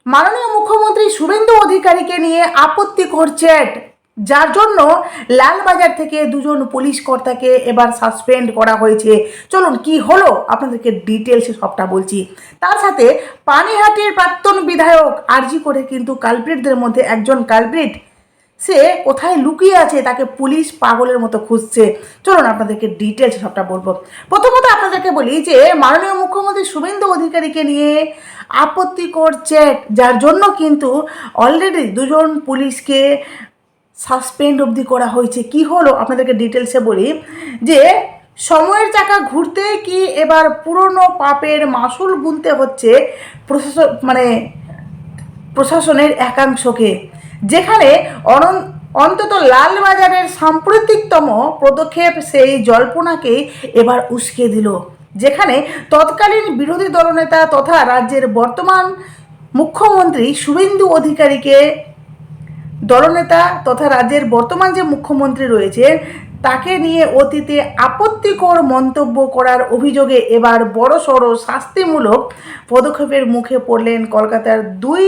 মাননীয় মুখ্যমন্ত্রী শুভেন্দু অধিকারীকে নিয়ে আপত্তিকর চ্যাট, যার জন্য লালবাজার থেকে দুজন পুলিশ কর্তাকে এবার সাসপেন্ড করা হয়েছে। চলুন কি হলো আপনাদেরকে ডিটেলসে সবটা বলছি। তার সাথে পানিহাটির প্রাক্তন বিধায়ক আরজি করে কিন্তু কালপ্রিটদের মধ্যে একজন কালপ্রিট, সে কোথায় লুকিয়ে আছে তাকে পুলিশ পাগলের মতো খুঁজছে। চলুন আপনাদেরকে ডিটেলস সবটা বলবো। প্রথমত আপনাদেরকে বলি যে মাননীয় মুখ্যমন্ত্রী শুভেন্দু অধিকারীকে নিয়ে আপত্তিকর চ্যাট, যার জন্য কিন্তু অলরেডি দুজন পুলিশকে সাসপেন্ড অবধি করা হয়েছে। কি হলো আপনাদেরকে ডিটেলসে বলি যে সময়ের চাকা ঘুরতে কি এবার পুরনো পাপের মাসুল গুনতে হচ্ছে প্রশাসনের একাংশকে, যেখানে অন্তত লালবাজারের সাম্প্রতিকতম পদক্ষেপ সেই জল্পনাকেই এবার উস্কে দিল, যেখানে তৎকালীন বিরোধী দলনেতা তথা রাজ্যের বর্তমান মুখ্যমন্ত্রী শুভেন্দু অধিকারীকে দলনেতা তথা রাজ্যের বর্তমান যে মুখ্যমন্ত্রী রয়েছে তাকে নিয়ে অতীতে আপত্তিকর মন্তব্য করার অভিযোগে এবার বড়সড় শাস্তিমূলক পদক্ষেপের মুখে পড়লেন কলকাতার দুই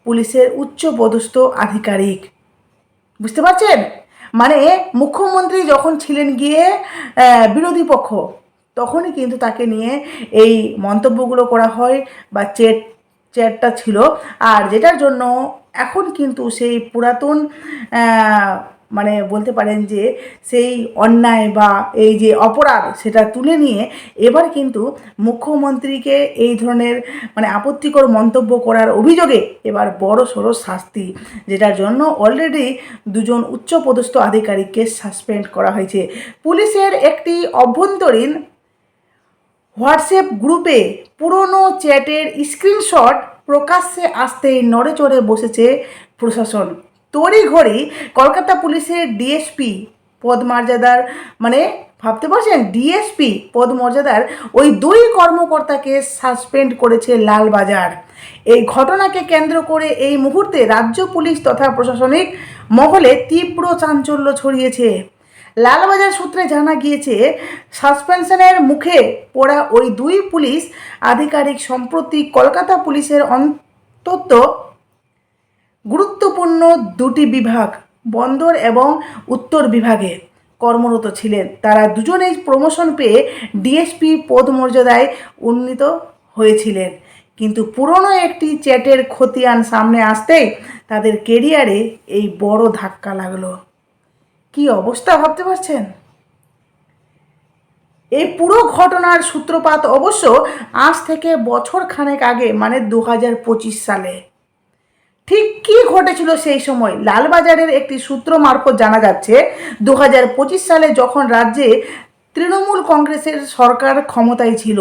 পুলিশের উচ্চপদস্থ আধিকারিক। বুঝতে পারছেন? মানে মুখ্যমন্ত্রী যখন ছিলেন গিয়ে বিরোধী পক্ষ, তখনই কিন্তু তাকে নিয়ে এই মন্তব্যগুলো করা হয় বা চ্যাটটা ছিল। আর যেটার জন্য এখন কিন্তু সেই পুরাতন মানে বলতে পারেন যে সেই অন্যায় বা এই যে অপরাধ সেটা তুলে নিয়ে এবার কিন্তু মুখ্যমন্ত্রীকে এই ধরনের মানে আপত্তিকর মন্তব্য করার অভিযোগে এবার বড় সড়ো শাস্তি, যেটার জন্য অলরেডি দুজন উচ্চপদস্থ আধিকারিককে সাসপেন্ড করা হয়েছে। পুলিশের একটি অভ্যন্তরীণ হোয়াটসঅ্যাপ গ্রুপে পুরনো চ্যাটের স্ক্রিনশট প্রকাশ্যে আসতেই নড়েচড়ে বসেছে প্রশাসন। তড়িঘড়ি কলকাতা পুলিশের ডিএসপি পদমর্যাদার, মানে ভাবতে পারছেন, ডিএসপি পদমর্যাদার ওই দুই কর্মকর্তাকে সাসপেন্ড করেছে লালবাজার। এই ঘটনাকে কেন্দ্র করে এই মুহূর্তে রাজ্য পুলিশ তথা প্রশাসনিক মহলে তীব্র চাঞ্চল্য ছড়িয়েছে। লালবাজার সূত্রে জানা গিয়েছে সাসপেনশনের মুখে পড়া ওই দুই পুলিশ আধিকারিক সম্প্রতি কলকাতা পুলিশের অন্তত গুরুত্বপূর্ণ দুটি বিভাগ, বন্দর এবং উত্তর বিভাগে কর্মরত ছিলেন। তারা দুজনেই প্রমোশন পেয়ে ডিএসপি পদমর্যাদায় উন্নীত হয়েছিলেন, কিন্তু পুরনো একটি চ্যাটের খতিয়ান সামনে আসতেই তাদের কেরিয়ারে এই বড় ধাক্কা লাগলো। কি অবস্থা ভাবতে পারছেন? এই পুরো ঘটনার সূত্রপাত অবশ্য আজ থেকে বছর খানেক আগে, মানে 2025 সালে। ঠিক কী ঘটেছিল সেই সময়? লালবাজারের একটি সূত্র মারফত জানা যাচ্ছে 2025 সালে যখন রাজ্যে তৃণমূল কংগ্রেসের সরকার ক্ষমতায় ছিল,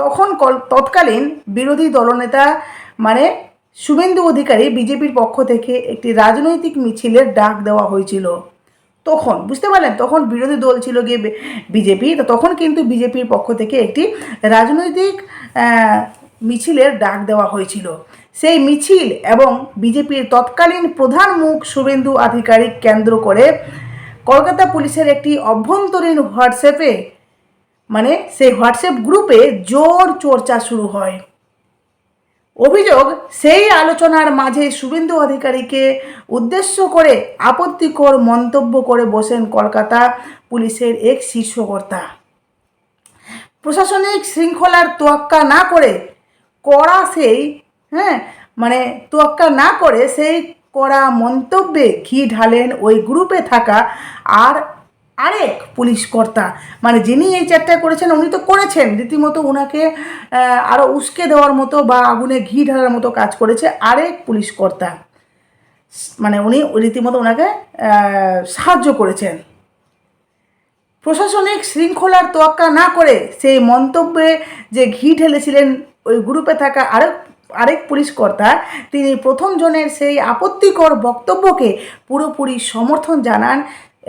তখন তৎকালীন বিরোধী দলনেতা মানে শুভেন্দু অধিকারী বিজেপির পক্ষ থেকে একটি রাজনৈতিক মিছিলের ডাক দেওয়া হয়েছিল। তখন বুঝতে পারলেন, তখন বিরোধী দল ছিল গিয়ে বিজেপি, তো তখন কিন্তু বিজেপির পক্ষ থেকে একটি রাজনৈতিক মিছিলের ডাক দেওয়া হয়েছিল। সেই মিছিল এবং বিজেপির তৎকালীন প্রধান মুখ শুভেন্দু আধিকারিক কেন্দ্র করে কলকাতা পুলিশের একটি অভ্যন্তরীণ হোয়াটসঅ্যাপে, মানে সেই হোয়াটসঅ্যাপ গ্রুপে জোর চর্চা শুরু হয়। অভিযোগ, সেই আলোচনার মাঝে শুভেন্দু অধিকারীকে উদ্দেশ্য করে আপত্তিকর মন্তব্য করে বসেন কলকাতা পুলিশের এক শীর্ষকর্তা। প্রশাসনিক শৃঙ্খলার তোয়াক্কা না করে তোয়াক্কা না করে সেই কড়া মন্তব্যে ঘি ঢালেন ওই গ্রুপে থাকা আরেক পুলিশ কর্তা। মানে যিনি এই চ্যাটটা করেছেন উনি তো করেছেন রীতিমতো ওনাকে আরও উস্কে দেওয়ার মতো বা আগুনে ঘি ঢালার মতো কাজ করেছে আরেক পুলিশ কর্তা, মানে উনি রীতিমতো ওনাকে সাহায্য করেছেন। প্রশাসনিক শৃঙ্খলার তোয়াক্কা না করে সেই মন্তব্যে যে ঘি ঢেলেছিলেন ওই গ্রুপে থাকা আরেক পুলিশ কর্তা, তিনি প্রথম জনের সেই আপত্তিকর বক্তব্যকে পুরোপুরি সমর্থন জানান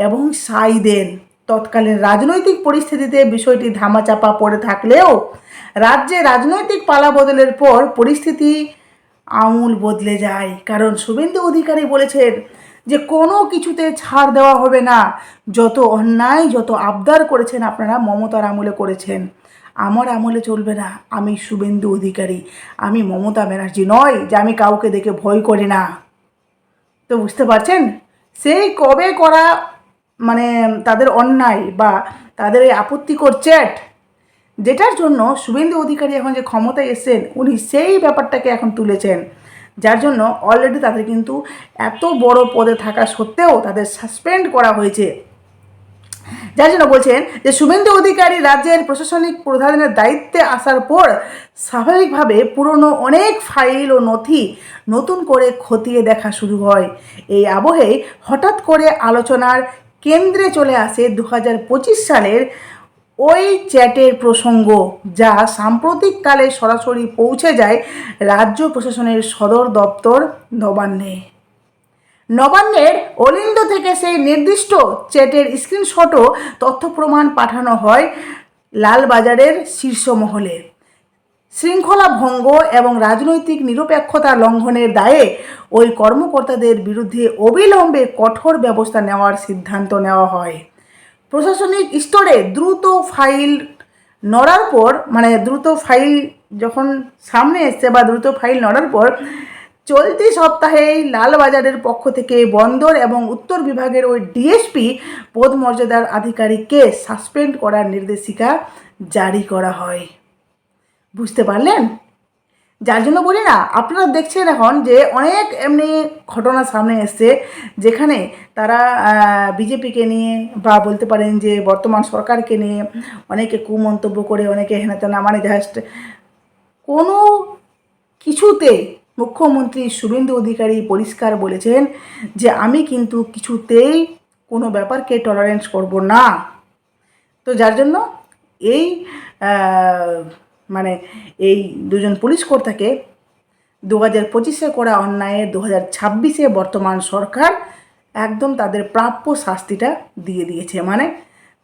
এবং সায় দেন। তৎকালীন রাজনৈতিক পরিস্থিতিতে বিষয়টি ধামাচাপা পড়ে থাকলেও রাজ্যে রাজনৈতিক পালাবদলের পর পরিস্থিতি আমূল বদলে যায়। কারণ শুভেন্দু অধিকারী বলেছেন যে কোনো কিছুতে ছাড় দেওয়া হবে না। যত অন্যায়, যত আবদার করেছেন আপনারা মমতার আমলে করেছেন, আমার আমলে চলবে না। আমি শুভেন্দু অধিকারী, আমি মমতা ব্যানার্জি নয় যে আমি কাউকে দেখে ভয় করি না। তো বুঝতে পারছেন, সেই কবে করা মানে তাদের অন্যায় বা তাদের এই আপত্তিকর চ্যাট, যেটার জন্য শুভেন্দু অধিকারী এখন যে ক্ষমতায় এসেছেন, উনি সেই ব্যাপারটাকে এখন তুলেছেন, যার জন্য অলরেডি তাদের কিন্তু এত বড় পদে থাকা সত্ত্বেও তাদের সাসপেন্ড করা হয়েছে। যার জন্য বলছেন যে শুভেন্দু অধিকারী রাজ্যের প্রশাসনিক প্রধানের দায়িত্বে আসার পর স্বাভাবিকভাবে পুরনো অনেক ফাইল ও নথি নতুন করে খতিয়ে দেখা শুরু হয়। এই আবহে হঠাৎ করে আলোচনার কেন্দ্রে চলে আসে 2025 সালের ওই চ্যাটের প্রসঙ্গ, যা সাম্প্রতিককালে সরাসরি পৌঁছে যায় রাজ্য প্রশাসনের সদর দপ্তর নবান্নে। নবান্নের অলিন্দ থেকে সেই নির্দিষ্ট চ্যাটের স্ক্রিনশটও তথ্য প্রমাণ পাঠানো হয় লালবাজারের শীর্ষ মহলে। শৃঙ্খলা ভঙ্গ এবং রাজনৈতিক নিরপেক্ষতা লঙ্ঘনের দায়ে ওই কর্মকর্তাদের বিরুদ্ধে অবিলম্বে কঠোর ব্যবস্থা নেওয়ার সিদ্ধান্ত নেওয়া হয়। প্রশাসনিক স্তরে দ্রুত ফাইল নড়ার পর, মানে দ্রুত ফাইল যখন সামনে এসছে বা দ্রুত ফাইল নড়ার পর চলতি সপ্তাহেই লালবাজারের পক্ষ থেকে বন্দর এবং উত্তর বিভাগের ওই ডিএসপি পদমর্যাদার আধিকারিককে সাসপেন্ড করার নির্দেশিকা জারি করা হয়। বুঝতে পারলেন? যার জন্য বলি না, আপনারা দেখছেন এখন যে অনেক এমনি ঘটনা সামনে এসছে যেখানে তারা বিজেপিকে নিয়ে বা বলতে পারেন যে বর্তমান সরকারকে নিয়ে অনেকে কুমন্তব্য করে, অনেকে হেনাতেনা, মানে জাস্ট কোনো কিছুতে মুখ্যমন্ত্রী শুভেন্দু অধিকারী পরিষ্কার বলেছেন যে আমি কিন্তু কিছুতেই কোনো ব্যাপারকে টলারেন্স করব না। তো যার জন্য এই মানে এই দুজন পুলিশ কর্তাকে 2025-এ করা অন্যায়ে 2026-এ বর্তমান সরকার একদম তাদের প্রাপ্য শাস্তিটা দিয়ে দিয়েছে, মানে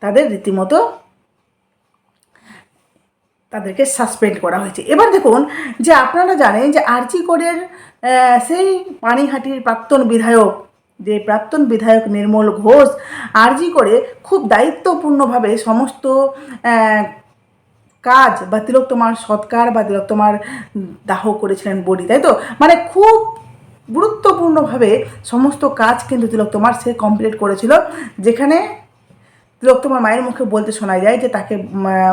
তাদের রীতিমতো তাদেরকে সাসপেন্ড করা হয়েছে। এবার দেখুন যে আপনারা জানেন যে আরজি করের সেই পানিহাটির প্রাক্তন বিধায়ক নির্মল ঘোষ আরজি করে খুব দায়িত্বপূর্ণভাবে সমস্ত কাজ বা তিলোত্তমার সৎকার বা তিলোত্তমার দাহ করেছিলেন বডি, তাই তো, মানে খুব গুরুত্বপূর্ণভাবে সমস্ত কাজ কিন্তু তিলোত্তমার সে কমপ্লিট করেছিল, যেখানে তিলোত্তমার মায়ের মুখে বলতে শোনা যায় যে তাকে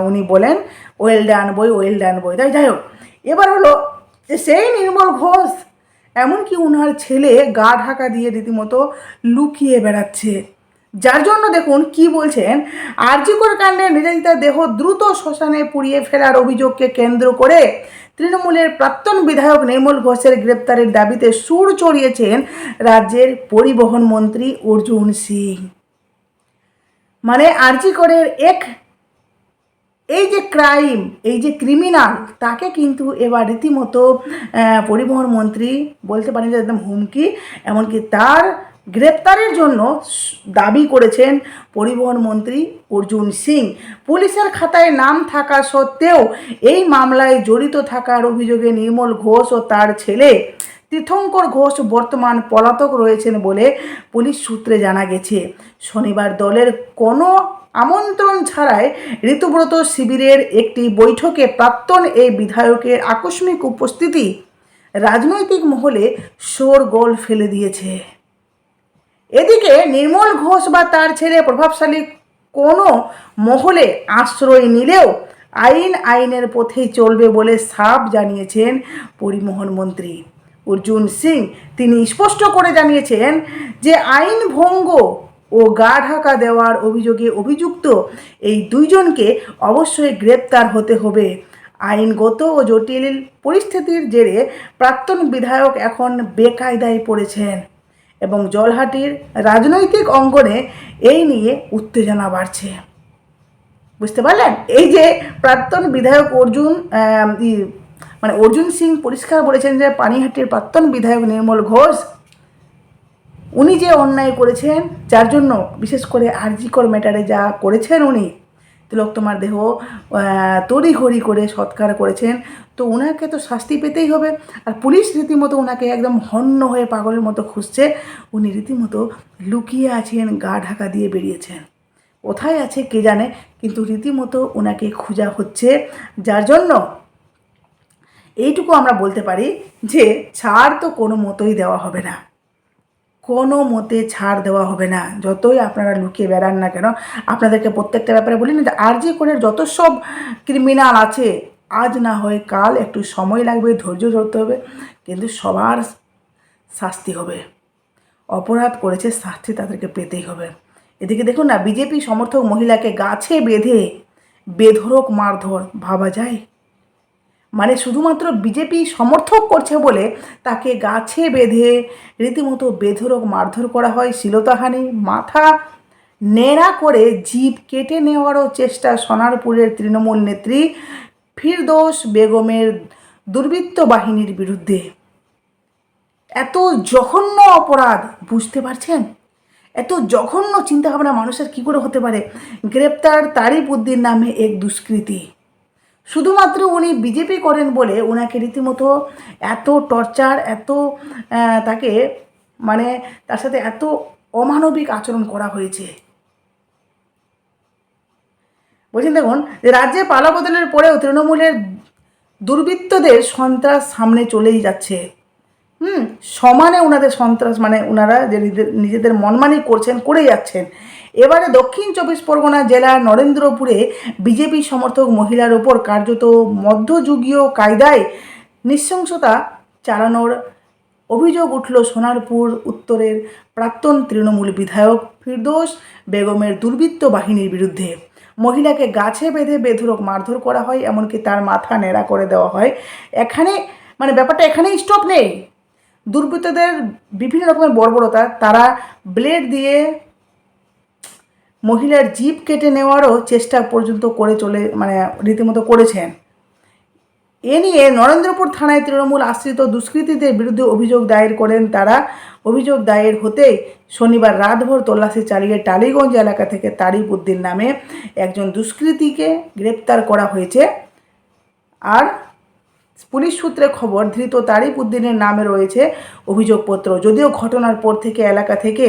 উনি বলেন ওয়েল ডান বই, তাই যাই হোক। এবার হলো যে সেই নির্মল ঘোষ এমনকি ওনার ছেলে গা ঢাকা দিয়ে রীতিমতো লুকিয়ে বেড়াচ্ছে, যার জন্য দেখুন কি বলছেন, আরজি কর কাণ্ডে নির্যাতিতার দেহ দ্রুত শ্মশানে পুড়িয়ে ফেলার অভিযোগকে কেন্দ্র করে তৃণমূলের প্রাক্তন বিধায়ক নির্মল ঘোষের গ্রেপ্তারের দাবিতে সুর চড়িয়েছেন রাজ্যের পরিবহন মন্ত্রী অর্জুন সিং। মানে আরজি করের এই যে ক্রাইম, এই যে ক্রিমিনাল, তাকে কিন্তু এবার রীতিমতো পরিবহন মন্ত্রী বলতে পারেন যে একদম হুমকি, এমনকি তার গ্রেপ্তারের জন্য দাবি করেছেন পরিবহন মন্ত্রী অর্জুন সিং। পুলিশের খাতায় নাম থাকা সত্ত্বেও এই মামলায় জড়িত থাকার অভিযোগে নির্মল ঘোষ ও তার ছেলে তীর্থঙ্কর ঘোষ বর্তমান পলাতক রয়েছেন বলে পুলিশ সূত্রে জানা গেছে। শনিবার দলের কোনো আমন্ত্রণ ছাড়াই ঋতুব্রত শিবিরের একটি বৈঠকে প্রাক্তন এই বিধায়কের আকস্মিক উপস্থিতি রাজনৈতিক মহলে শোরগোল ফেলে দিয়েছে। এদিকে নির্মল ঘোষ বা তার ছেলে প্রভাবশালী কোনো মহলে আশ্রয় নিলেও আইনের পথেই চলবে বলে সাফ জানিয়েছেন পরিবহন মন্ত্রী অর্জুন সিং। তিনি স্পষ্ট করে জানিয়েছেন যে আইন ভঙ্গ ও গা ঢাকা দেওয়ার অভিযোগে অভিযুক্ত এই দুইজনকে অবশ্যই গ্রেপ্তার হতে হবে। আইনগত ও জটিল পরিস্থিতির জেরে প্রাক্তন বিধায়ক এখন বেকায়দায় পড়েছেন এবং জলহাটির রাজনৈতিক অঙ্গনে এই নিয়ে উত্তেজনা বাড়ছে। বুঝতে পারলেন? এই যে প্রাক্তন বিধায়ক অর্জুন সিং পরিষ্কার বলেছেন যে পানিহাটির প্রাক্তন বিধায়ক নির্মল ঘোষ উনি যে অন্যায় করেছেন, যার জন্য বিশেষ করে আরজি কর ম্যাটারে যা করেছেন, উনি তিলোত্তমার দেহ তড়িঘড়ি করে সৎকার করেছেন, তো ওনাকে তো শাস্তি পেতেই হবে। আর পুলিশ রীতিমতো ওনাকে একদম হন্য হয়ে পাগলের মতো খুঁজছে, উনি রীতিমতো লুকিয়ে আছেন, গা ঢাকা দিয়ে বেরিয়েছেন। কোথায় আছে কে জানে, কিন্তু রীতিমতো ওনাকে খোঁজা হচ্ছে। যার জন্য এইটুকু আমরা বলতে পারি যে ছাড় তো কোনো মতোই দেওয়া হবে না, কোনো মতে ছাড় দেওয়া হবে না। যতই আপনারা লুকিয়ে বেড়ান না কেন, আপনাদেরকে প্রত্যেকটা ব্যাপারে বলি না যে আরজি কোরের যত সব ক্রিমিনাল আছে, আজ না হয় কাল, একটু সময় লাগবে, ধৈর্য ধরতে হবে, কিন্তু সবার শাস্তি হবে। অপরাধ করেছে, শাস্তি তাদেরকে পেতেই হবে। এদিকে দেখুন না, বিজেপি সমর্থক মহিলাকে গাছে বেঁধে বেধড়ক মারধর, ভাবা যায়? মানে শুধুমাত্র বিজেপি সমর্থক করছে বলে তাকে গাছে বেঁধে রীতিমতো বেধড়ক মারধর করা হয়, শ্লীলতাহানি, মাথা ন্যাড়া করে জিভ কেটে নেওয়ারও চেষ্টা সোনারপুরের তৃণমূল নেত্রী ফিরদৌস বেগমের দুর্বৃত্ত বাহিনীর বিরুদ্ধে। এত জঘন্য অপরাধ, বুঝতে পারছেন? এত জঘন্য চিন্তাভাবনা মানুষের কী করে হতে পারে? গ্রেপ্তার তারিফ উদ্দিন নামে এক দুষ্কৃতী। শুধুমাত্র উনি বিজেপি করেন বলে ওনাকে রীতিমতো এত টর্চার, এত তাকে মানে তার সাথে এত অমানবিক আচরণ করা হয়েছে। বলছেন দেখুন, যে রাজ্যে পালাবদলের পরেও তৃণমূলের দুর্বৃত্তদের সন্ত্রাস সামনে চলেই যাচ্ছে। সমানে ওনাদের সন্ত্রাস, মানে ওনারা যে নিজেদের মনমানি করছেন, করে যাচ্ছেন। এবারে দক্ষিণ 24 পরগনা জেলার নরেন্দ্রপুরে বিজেপি সমর্থক মহিলার ওপর কার্যত মধ্যযুগীয় কায়দায় নৃশংসতা চালানোর অভিযোগ উঠল সোনারপুর উত্তরের প্রাক্তন তৃণমূল বিধায়ক ফিরদৌস বেগমের দুর্বৃত্ত বাহিনীর বিরুদ্ধে। মহিলাকে গাছে বেঁধে বেধড়ক মারধর করা হয়, এমনকি তার মাথা ন্যাড়া করে দেওয়া হয়। এখানে মানে ব্যাপারটা এখানেই স্টপ নেই। দুর্বৃত্তদের বিভিন্ন রকমের বর্বরতা, তারা ব্লেড দিয়ে মহিলার জিভ কেটে নেওয়ারও চেষ্টা পর্যন্ত করে মানে রীতিমতো করেছেন। এ নিয়ে নরেন্দ্রপুর থানায় তৃণমূল আশ্রিত দুষ্কৃতীদের বিরুদ্ধে অভিযোগ দায়ের করেন তারা। অভিযোগ দায়ের হতেই শনিবার রাতভর তল্লাশি চালিয়ে টালিগঞ্জ এলাকা থেকে তারিফ উদ্দিন নামে একজন দুষ্কৃতীকে গ্রেপ্তার করা হয়েছে। আর পুলিশ সূত্রে খবর, ধৃত তারিফ উদ্দিনের নামে রয়েছে অভিযোগপত্র। যদিও ঘটনার পর থেকে এলাকা থেকে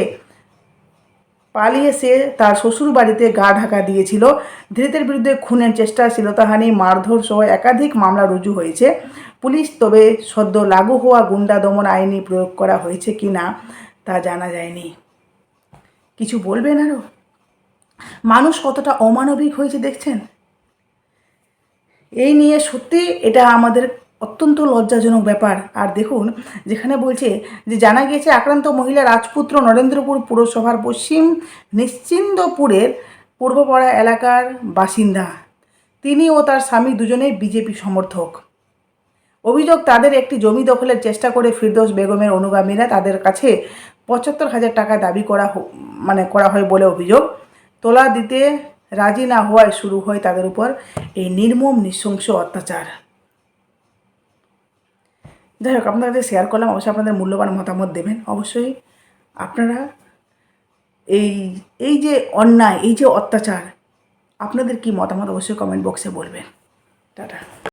পালিয়ে সে তার শ্বশুর বাড়িতে গা ঢাকা দিয়েছিল। ধৃতের বিরুদ্ধে খুনের চেষ্টা, শ্লীলতাহানি, মারধর সহ একাধিক মামলা রুজু হয়েছে। পুলিশ তবে সদ্য লাগু হওয়া গুন্ডা দমন আইনি প্রয়োগ করা হয়েছে কি না তা জানা যায়নি। কিছু বলবেন আরও? মানুষ কতটা অমানবিক হয়েছে দেখছেন? এই নিয়ে সত্যি এটা আমাদের অত্যন্ত লজ্জাজনক ব্যাপার। আর দেখুন, যেখানে বলছে যে জানা গিয়েছে আক্রান্ত মহিলা রাজপুত্র নরেন্দ্রপুর পুরসভার পশ্চিম নিশ্চিন্দপুরের পূর্বপাড়া এলাকার বাসিন্দা। তিনি ও তার স্বামী দুজনেই বিজেপি সমর্থক। অভিযোগ, তাদের একটি জমি দখলের চেষ্টা করে ফিরদৌস বেগমের অনুগামীরা তাদের কাছে 75,000 টাকা দাবি করা হয় বলে অভিযোগ। তোলা দিতে রাজি না হওয়ায় শুরু হয় তাদের উপর এই নির্মম নৃশংস অত্যাচার। যাই হোক, আপনাদের শেয়ার করলাম, অবশ্যই আপনাদের মূল্যবান মতামত দেবেন। অবশ্যই আপনারা এই যে অন্যায়, এই যে অত্যাচার, আপনাদের কি মতামত অবশ্যই কমেন্ট বক্সে বলবেন। টাটা।